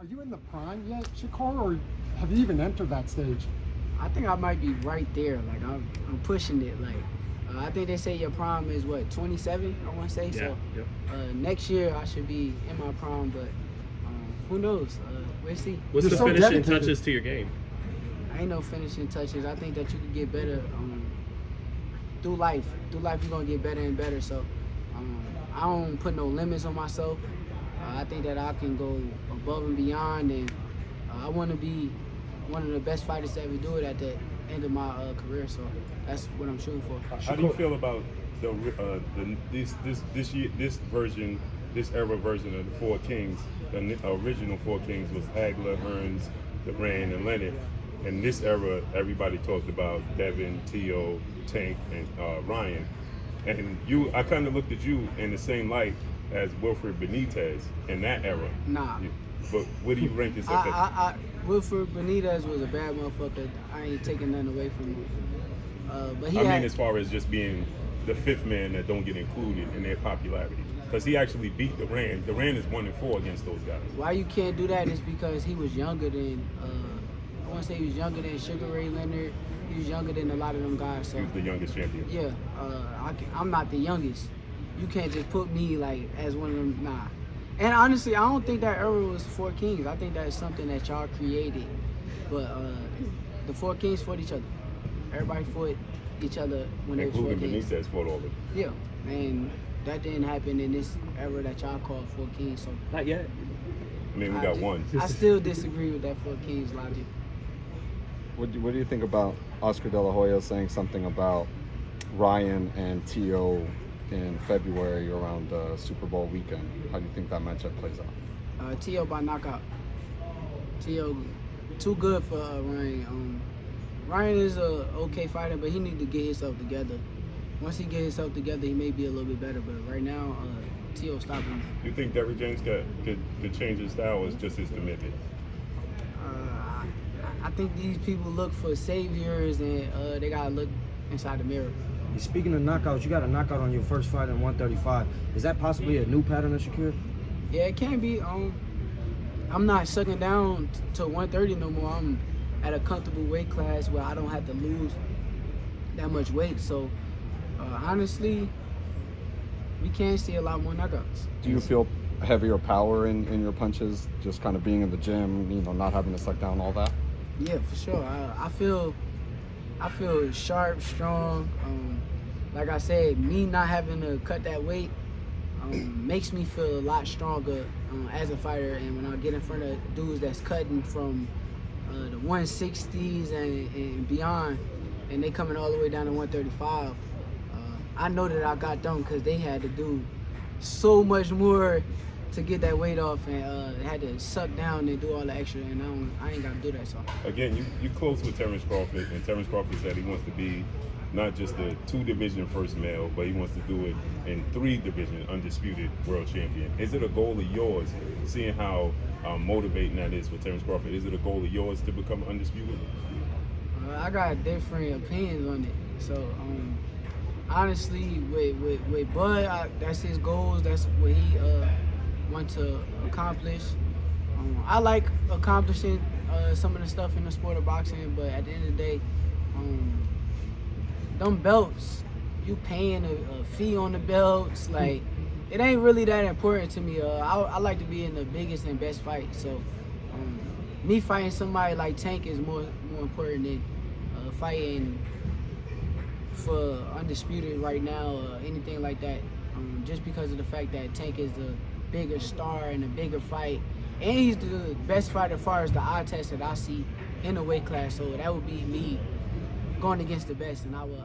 Are you in the prime yet, Shakur, or have you even entered that stage? I think I might be right there. Like I'm pushing it. Like I think they say your prime is what 27. I want to say so. Yep. Next year I should be in my prime, but who knows? We'll see. What's You're the so finishing dedicated. touches to your game? I ain't no finishing touches. I think that you can get better through life. Through life, you're gonna get better and better. So I don't put no limits on myself. I think that I can go above and beyond, and I want to be one of the best fighters to ever do it at the end of my career. So that's what I'm shooting for. How do you feel about this era version of the Four Kings? The original Four Kings was Hagler, Hearns, Duran, and Leonard. In this era, everybody talked about Devin, Teo, Tank, and Ryan. And I kind of looked at you in the same light as Wilfred Benitez in that era. Nah. But what do you rank yourself as? Wilfred Benitez was a bad motherfucker. I ain't taking nothing away from him. But he I mean, as far as just being the fifth man that don't get included in their popularity. Because he actually beat Duran. Duran is 1-4 against those guys. Why you can't do that is because he was younger than, I want to say he was younger than Sugar Ray Leonard. He was younger than a lot of them guys. So He was the youngest champion. yeah, I'm not the youngest. You can't just put me like as one of them. Nah. And honestly, I don't think that era was Four Kings. I think that's something that y'all created. But the Four Kings fought each other. Everybody fought each other when they was Four Including Kings. Benitez fought all of them. Yeah, and that didn't happen in this era that y'all call Four Kings. So Not yet. I mean, we got one. I still disagree with that Four Kings logic. What do you think about Oscar De La Hoya saying something about Ryan and Teo in February around Super Bowl weekend? How do you think that matchup plays out? Teo by knockout. Teo too good for Ryan. Ryan is a okay fighter, but he need to get himself together. Once he get himself together, he may be a little bit better. But right now, Teo stopping him. You think Derrick James could change his style, or it's just his commitment? I think these people look for saviors, and they gotta look inside the mirror. Speaking of knockouts, you got a knockout on your first fight in 135. Is that possibly a new pattern of Shakur? Yeah, it can be. I'm not sucking down to 130 no more. I'm at a comfortable weight class where I don't have to lose that much weight. So honestly, we can see a lot more knockouts. Do you feel heavier power in your punches, just kind of being in the gym, not having to suck down all that? Yeah, for sure. I feel sharp, strong. Like I said, me not having to cut that weight makes me feel a lot stronger as a fighter. And when I get in front of dudes that's cutting from the 160s and beyond, and they coming all the way down to 135, I know that I got them because they had to do so much more to get that weight off, and had to suck down and do all the extra, and I ain't got to do that. So Again, you close with Terrence Crawford, and Terrence Crawford said he wants to be not just the 2-division first male, but he wants to do it in 3-division undisputed world champion. Is it a goal of yours, seeing how motivating that is for Terrence Crawford? Is it a goal of yours to become undisputed? I got different opinions on it. So honestly, with Bud, that's his goals. That's what he want to accomplish. I like accomplishing some of the stuff in the sport of boxing, but at the end of the day, them belts, you paying a fee on the belts, like it ain't really that important to me. I like to be in the biggest and best fight. So me fighting somebody like Tank is more important than fighting for undisputed right now, anything like that. Just because of the fact that Tank is the bigger star and a bigger fight, and he's the best fighter as far as the eye test that I see in the weight class. So that would be me going against the best, and I would